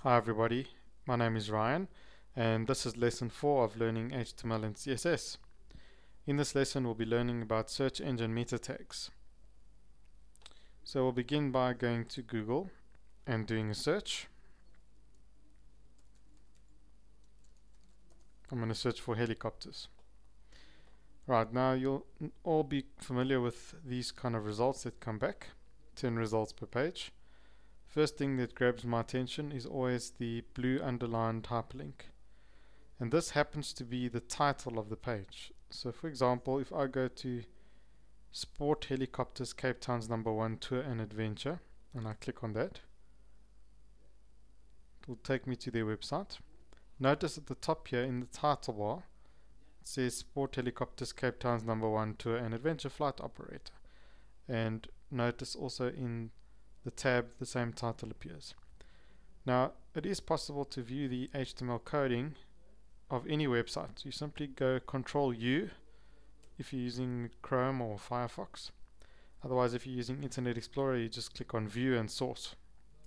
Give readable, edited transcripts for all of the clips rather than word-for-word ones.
Hi everybody, my name is Ryan and this is lesson 4 of learning HTML and CSS. In this lesson we'll be learning about search engine meta tags. So we'll begin by going to Google and doing a search. I'm going to search for helicopters. Right, now you'll all be familiar with these kind of results that come back, 10 results per page. First thing that grabs my attention is always the blue underlined hyperlink, and this happens to be the title of the page. So for example, if I go to Sport Helicopters Cape Town's #1 Tour and Adventure and I click on that, it will take me to their website. Notice at the top here in the title bar it says Sport Helicopters Cape Town's #1 Tour and Adventure Flight Operator, and notice also in the tab the same title appears. Now it is possible to view the HTML coding of any website. You simply go Control U if you're using Chrome or Firefox. Otherwise, if you're using Internet Explorer, you just click on View and Source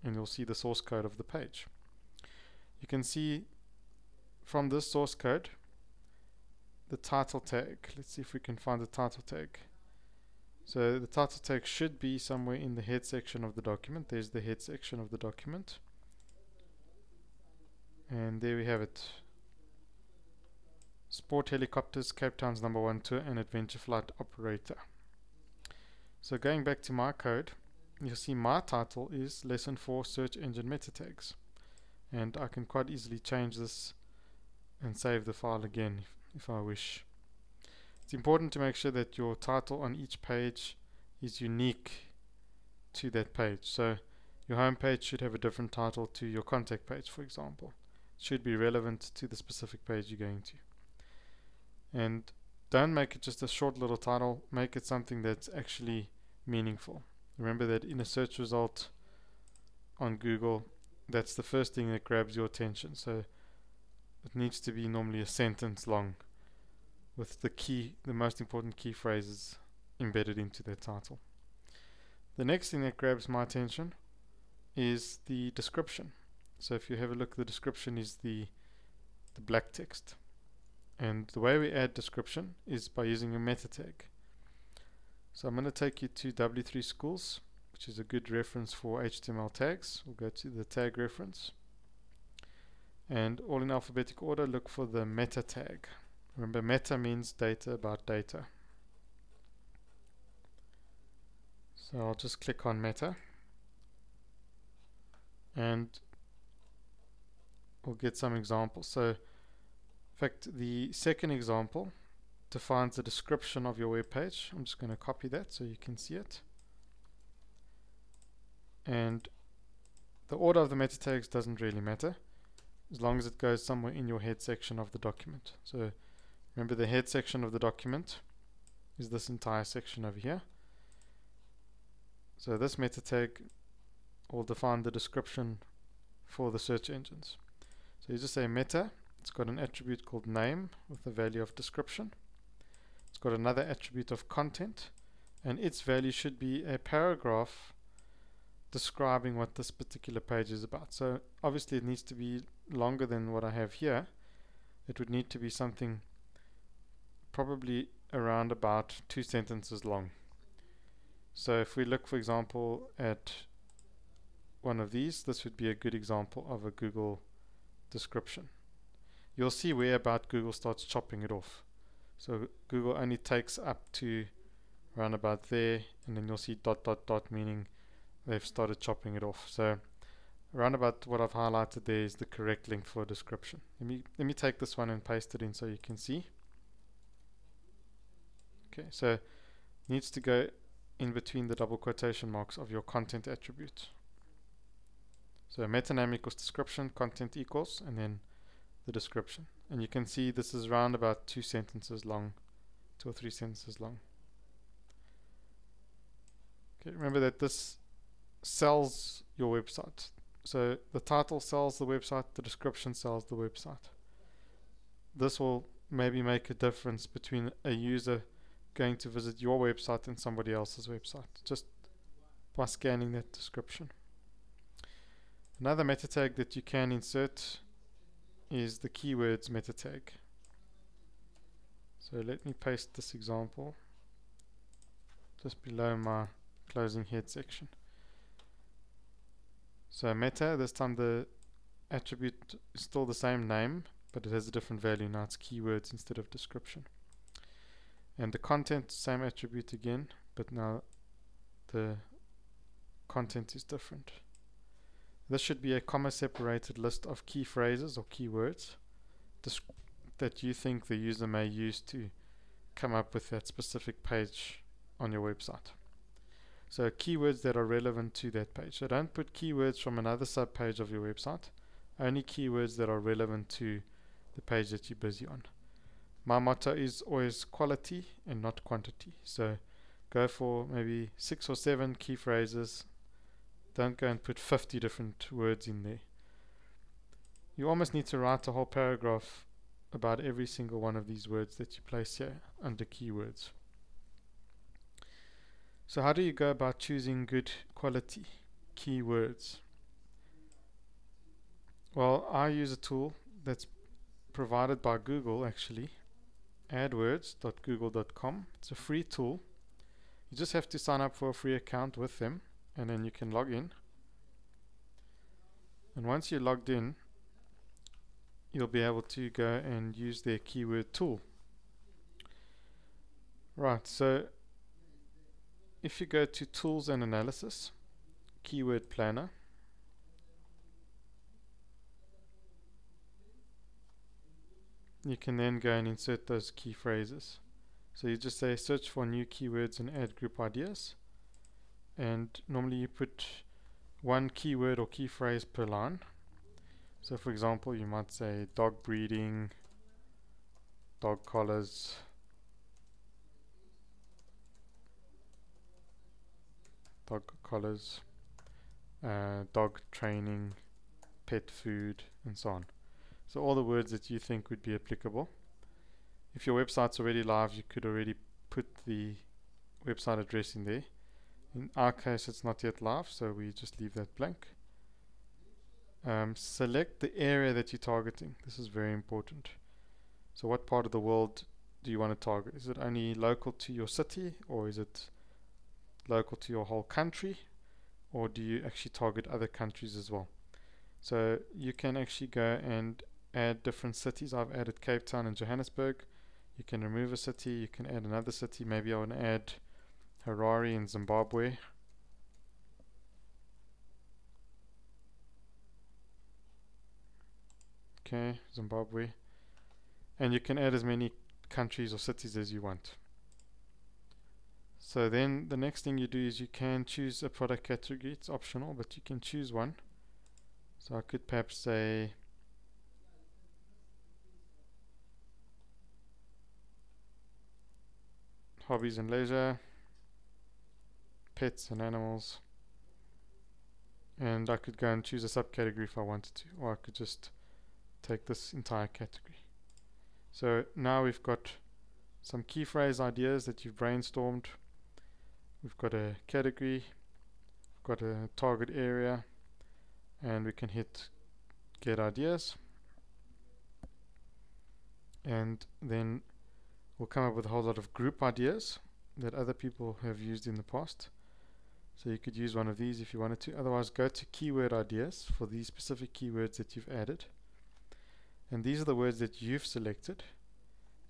and you'll see the source code of the page. You can see from this source code the title tag. Let's see if we can find the title tag. So the title tag should be somewhere in the head section of the document. There's the head section of the document, and there we have it. Sport Helicopters Cape Town's #1 Tour and Adventure Flight Operator. So going back to my code, you'll see my title is Lesson 4 Search Engine Meta Tags, and I can quite easily change this and save the file again if I wish. It's important to make sure that your title on each page is unique to that page. So your home page should have a different title to your contact page, for example. It should be relevant to the specific page you're going to. And don't make it just a short little title, make it something that's actually meaningful. Remember that in a search result on Google, that's the first thing that grabs your attention. So it needs to be normally a sentence long with the most important key phrases embedded into that title. The next thing that grabs my attention is the description. So if you have a look, the description is the black text. And the way we add description is by using a meta tag. So I'm going to take you to W3 Schools, which is a good reference for HTML tags. We'll go to the tag reference, and all in alphabetical order, look for the meta tag. Remember, meta means data about data. So I'll just click on meta and we'll get some examples. So in fact, the second example defines the description of your web page. I'm just going to copy that so you can see it. And the order of the meta tags doesn't really matter as long as it goes somewhere in your head section of the document. So remember, the head section of the document is this entire section over here. So this meta tag will define the description for the search engines. So you just say meta. It's got an attribute called name with the value of description. It's got another attribute of content, and its value should be a paragraph describing what this particular page is about. So obviously it needs to be longer than what I have here. It would need to be something probably around about 2 sentences long. So if we look, for example, at one of these, this would be a good example of a Google description. You'll see where about Google starts chopping it off. So Google only takes up to around about there, and then you'll see ... meaning they've started chopping it off. So around about what I've highlighted there is the correct length for a description. Let me take this one and paste it in so you can see. Okay, so it needs to go in between the double quotation marks of your content attribute. So meta name equals description, content equals, and then the description. And you can see this is around about 2 sentences long, 2 or 3 sentences long. Okay, remember that this sells your website. So the title sells the website, the description sells the website. This will maybe make a difference between a user going to visit your website and somebody else's website, just by scanning that description. Another meta tag that you can insert is the keywords meta tag. So let me paste this example just below my closing head section. So meta, this time the attribute is still the same name, but it has a different value. Now it's keywords instead of description. And the content, same attribute again, but now the content is different. This should be a comma separated list of key phrases or keywords that you think the user may use to come up with that specific page on your website. So keywords that are relevant to that page. So don't put keywords from another subpage of your website, only keywords that are relevant to the page that you're busy on. My motto is always quality and not quantity. So go for maybe 6 or 7 key phrases. Don't go and put 50 different words in there. You almost need to write a whole paragraph about every single one of these words that you place here under keywords. So how do you go about choosing good quality keywords? Well, I use a tool that's provided by Google actually, adwords.google.com. It's a free tool. You just have to sign up for a free account with them, and then you can log in. And once you're logged in, you'll be able to go and use their keyword tool. Right, so if you go to Tools and Analysis, Keyword Planner, you can then go and insert those key phrases. So you just say search for new keywords and add group ideas, and normally you put one keyword or key phrase per line. So for example, you might say dog breeding, dog collars, dog training, pet food, and so on. So all the words that you think would be applicable. If your website's already live, you could already put the website address in there. In our case, it's not yet live, so we just leave that blank. Select the area that you're targeting. This is very important. So what part of the world do you want to target? Is it only local to your city, or is it local to your whole country, or do you actually target other countries as well? So you can actually go and add different cities. I've added Cape Town and Johannesburg. You can remove a city, you can add another city. Maybe I want to add Harare in Zimbabwe. Okay, Zimbabwe. And you can add as many countries or cities as you want. So then the next thing you do is you can choose a product category. It's optional, but you can choose one. So I could perhaps say hobbies and leisure, pets and animals, and I could go and choose a subcategory if I wanted to, or I could just take this entire category. So now we've got some key phrase ideas that you've brainstormed. We've got a category, we've got a target area, and we can hit get ideas, and then we'll come up with a whole lot of group ideas that other people have used in the past. So you could use one of these if you wanted to. Otherwise, go to keyword ideas for these specific keywords that you've added, and these are the words that you've selected,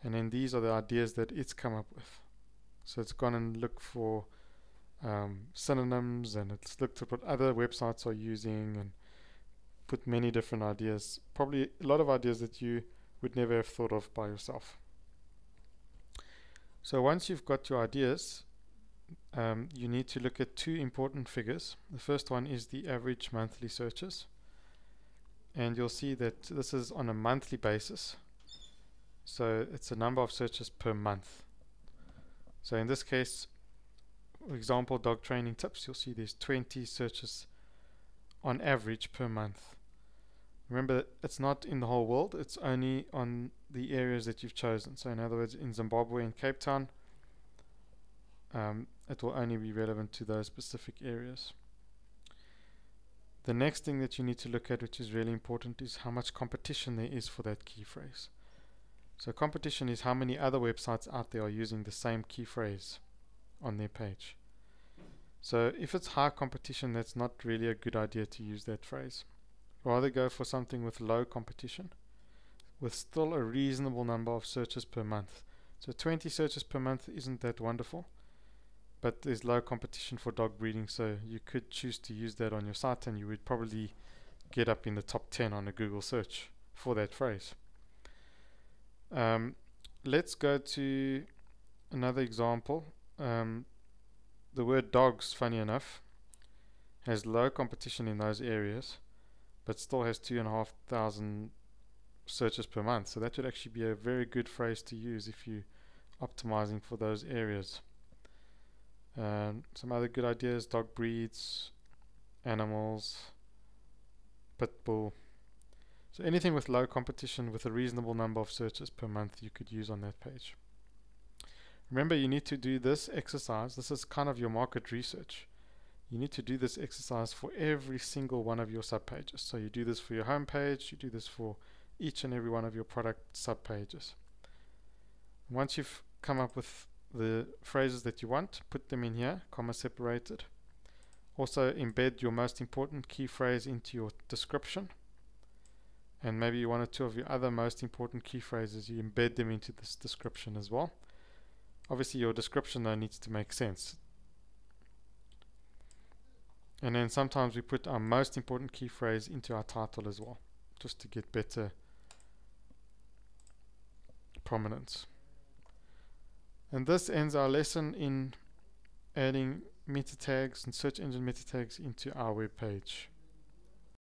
and then these are the ideas that it's come up with. So it's gone and looked for synonyms, and it's looked at what other websites are using and put many different ideas, probably a lot of ideas that you would never have thought of by yourself. So once you've got your ideas, you need to look at two important figures. The first one is the average monthly searches, and you'll see that this is on a monthly basis, so it's a number of searches per month. So in this case, for example, dog training tips, you'll see there's 20 searches on average per month. Remember, it's not in the whole world, it's only on the areas that you've chosen. So in other words, in Zimbabwe and Cape Town, it will only be relevant to those specific areas. The next thing that you need to look at, which is really important, is how much competition there is for that key phrase. So competition is how many other websites out there are using the same key phrase on their page. So if it's high competition, that's not really a good idea to use that phrase. Rather go for something with low competition, with still a reasonable number of searches per month. So 20 searches per month isn't that wonderful, but there's low competition for dog breeding, so you could choose to use that on your site and you would probably get up in the top 10 on a Google search for that phrase. Let's go to another example. The word dogs, funny enough, has low competition in those areas, but still has 2,500 searches per month. So that would actually be a very good phrase to use if you're optimizing for those areas. Some other good ideas: dog breeds, animals, pit bull. So anything with low competition with a reasonable number of searches per month you could use on that page. Remember, you need to do this exercise. This is kind of your market research. You need to do this exercise for every single one of your subpages. So you do this for your home page, you do this for each and every one of your product subpages. Once you've come up with the phrases that you want, put them in here, comma separated. Also embed your most important key phrase into your description. And maybe one or two of your other most important key phrases, you embed them into this description as well. Obviously your description though needs to make sense. And then sometimes we put our most important key phrase into our title as well, just to get better prominence. And this ends our lesson in adding meta tags and search engine meta tags into our web page.